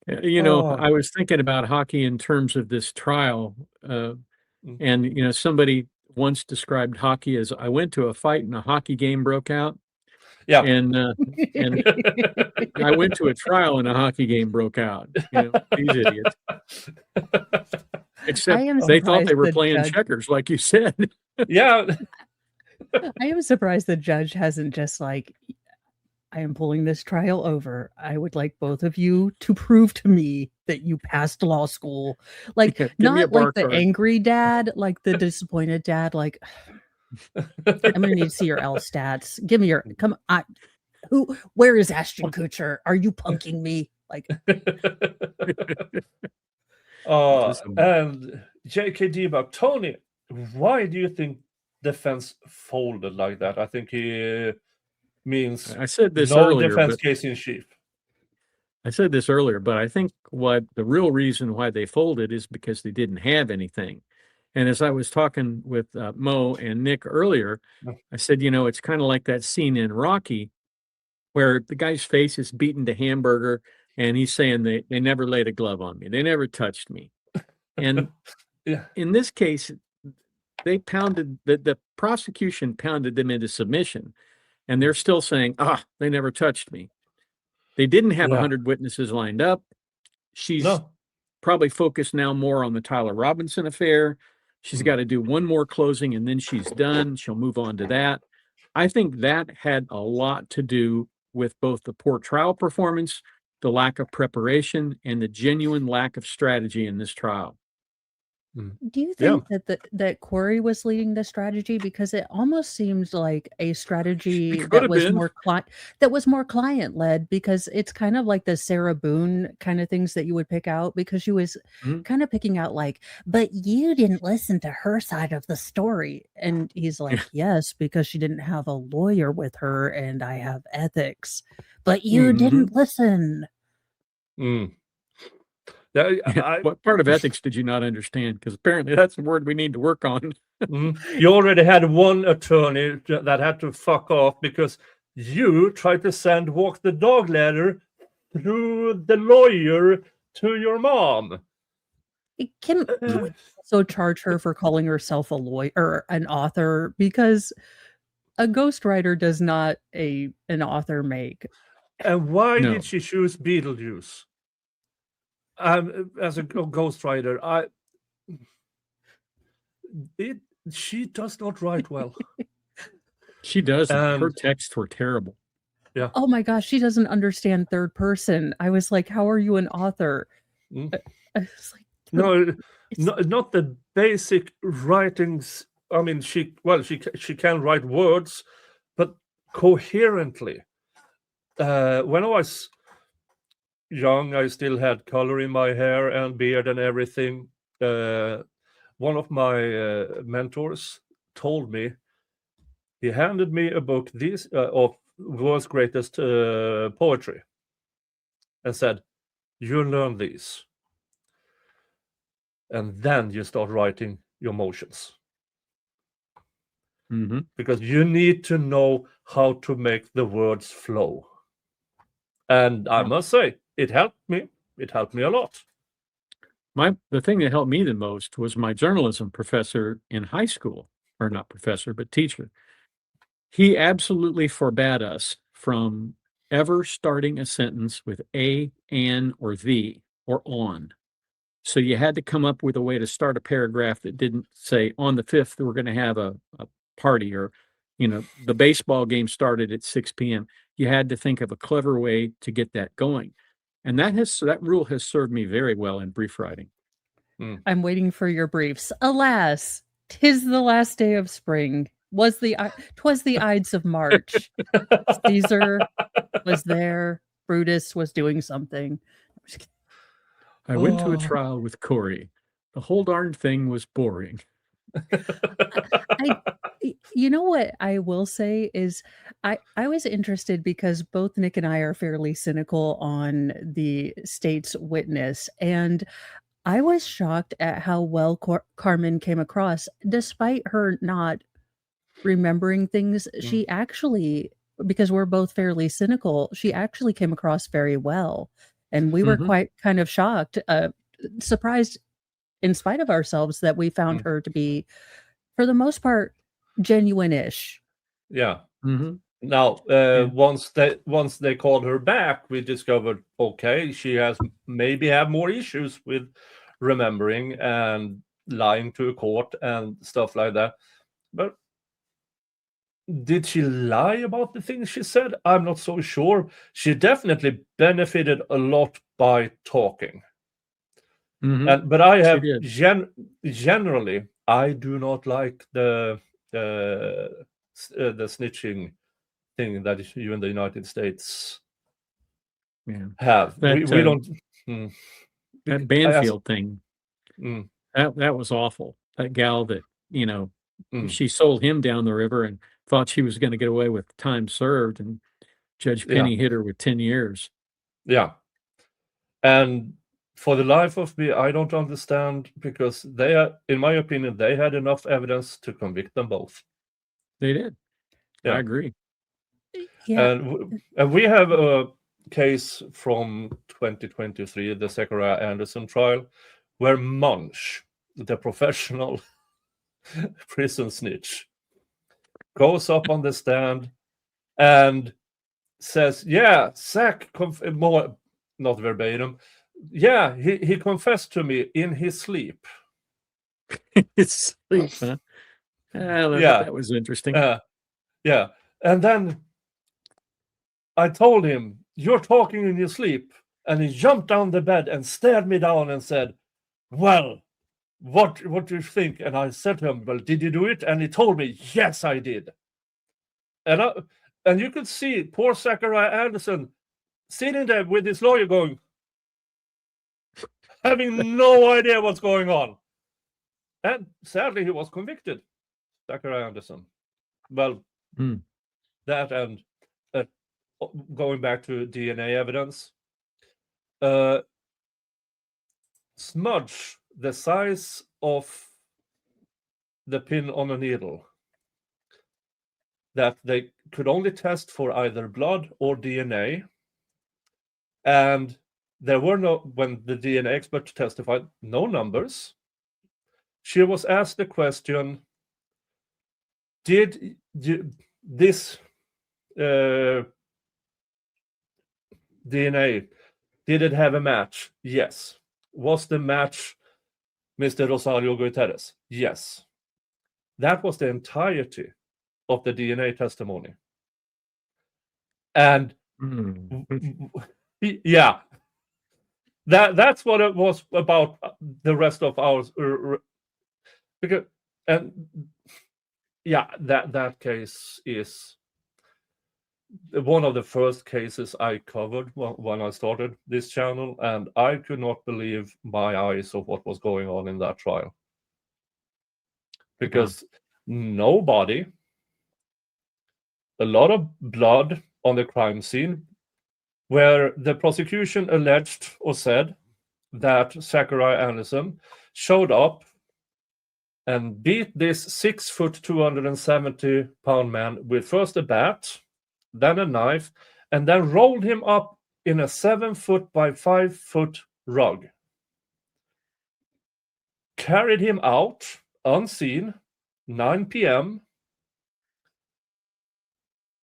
I was thinking about hockey in terms of this trial, Mm. and somebody once described hockey as I went to a fight and a hockey game broke out, Yeah. and I went to a trial and a hocky game broke out. These idiots. I Except am they thought they surprised were the playing judge. checkers, like you said. Yeah. I am surprised the judge hasn't just like, I am pulling this trial over. I would like both of you to prove to me that you passed law school. Like, Yeah, give me a not like bar the card. angry dad, like the disappointed dad, like, I'm gonna need to see your LStats. Give me your where is Ashton Kutcher? Are you punking me? Like, and J.K. Debug, Tony, why do you think defense folded like that? I think he means I said this no earlier, defense but case in chief. I said this earlier, but I think what the real reason why they folded is because they didn't have anything. And as I was talking with Mo and Nick earlier, I said, it's kind of like that scene in Rocky where the guy's face is beaten to hamburger and he's saying they never laid a glove on me. They never touched me. And Yeah. in this case, they the prosecution pounded them into submission, and they're still saying, they never touched me. They didn't have 100 witnesses lined up. She's probably focused now more on the Tyler Robinson affair. She's got to do one more closing and then she's done. She'll move on to that. I think that had a lot to do with both the poor trial performance, the lack of preparation, and the genuine lack of strategy in this trial. do you think that Kouri was leading the strategy? Because it almost seems like a strategy that was more client led, because it's kind of like the Sarah Boone kind of things that you would pick out, because she was kind of picking out like, but you didn't listen to her side of the story. And he's like, yes, because she didn't have a lawyer with her and I have ethics, but you didn't listen. What part of ethics did you not understand? Because apparently that's the word we need to work on. You already had one attorney that had to fuck off because you tried to send walk the dog letter through the lawyer to your mom. Can we also charge her for calling herself a lawyer or an author? Because a ghostwriter does not an author make. And why did she choose Beetlejuice as a ghostwriter? She does not write well. She doesn't. Her texts were terrible. Yeah. Oh my gosh, she doesn't understand third person. I was like, how are you an author? I was like, not the basic writings. I mean, she can write words, but coherently. When I was young, I still had color in my hair and beard and everything. One of my mentors told me, he handed me a book of world's greatest poetry and said, you learn these and then you start writing your motions. Because you need to know how to make the words flow. And I must say, it helped me. It helped me a lot. The thing that helped me the most was my journalism professor in high school, or not professor, but teacher. He absolutely forbade us from ever starting a sentence with a, an, or the, or on. So you had to come up with a way to start a paragraph that didn't say on the 5th, we're going to have a party, or, the baseball game started at 6 p.m. You had to think of a clever way to get that going. And that rule has served me very well in brief writing. I'm waiting for your briefs. Alas, 'tis the last day of spring. 'Twas the Ides of March. Caesar was there. Brutus was doing something. I went to a trial with Kouri. The whole darn thing was boring. You know what I will say is I was interested because both Nick and I are fairly cynical on the state's witness, and I was shocked at how well Carmen came across. Despite her not remembering things, she actually, because we're both fairly cynical, she actually came across very well. And we were quite kind of shocked, surprised in spite of ourselves that we found her to be, for the most part, genuine-ish. Yeah. Mm-hmm. Now, once they called her back, we discovered, okay, she has maybe have more issues with remembering and lying to a court and stuff like that. But did she lie about the things she said? I'm not so sure. She definitely benefited a lot by talking. Mm-hmm. But I have did. generally, I do not like the snitching thing that you in the United States have. That, we don't. That Banfield thing. That was awful. That gal that, she sold him down the river and thought she was going to get away with time served, and Judge Penny hit her with 10 years. Yeah. And for the life of me, I don't understand, because in my opinion, they had enough evidence to convict them both. They did. Yeah. I agree. Yeah. And we have a case from 2023, the Zachary Anderson trial, where Munch, the professional prison snitch, goes up on the stand and says, yeah, Zach, more, not verbatim, yeah, he confessed to me in his sleep. His sleep, huh? Yeah. That was interesting. Yeah. And then I told him, you're talking in your sleep. And he jumped down the bed and stared me down and said, well, what do you think? And I said to him, well, did you do it? And he told me, yes, I did. And you could see poor Zachary Anderson sitting there with his lawyer going, having no idea what's going on. And sadly, he was convicted, Zachary Anderson. Well, that and going back to DNA evidence, smudge the size of the pin on a needle that they could only test for either blood or DNA. And there were when the DNA expert testified, no numbers. She was asked the question, did this DNA, did it have a match? Yes. Was the match Mr. Rosario Gutierrez? Yes. That was the entirety of the DNA testimony. And yeah, that's what it was about the rest of ours. Because, and yeah, that case is one of the first cases I covered when I started this channel, and I could not believe my eyes of what was going on in that trial. Because nobody, a lot of blood on the crime scene, where the prosecution alleged or said that Zachary Anderson showed up and beat this 6 foot, 270 pound man with first a bat, then a knife, and then rolled him up in a 7 foot by 5 foot rug. Carried him out unseen, 9 p.m.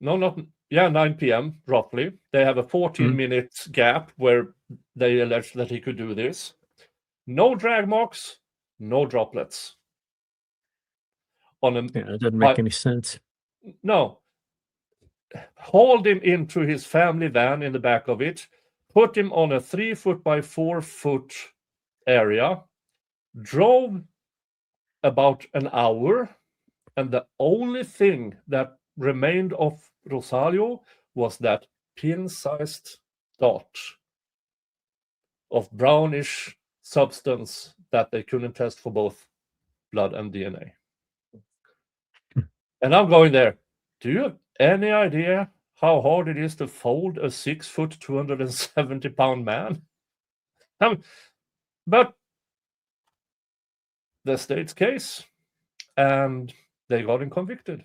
No, not 9 p.m. roughly. They have a 14-minute gap where they allege that he could do this. No drag marks, no droplets. It doesn't make any sense. No. Hauled him into his family van in the back of it, put him on a 3 foot by 4 foot area, drove about an hour, and the only thing that remained of Rosario was that pin-sized dot of brownish substance that they couldn't test for both blood and DNA. And I'm going there, do you have any idea how hard it is to fold a 6 foot, 270 pound man? But the state's case, and they got him convicted.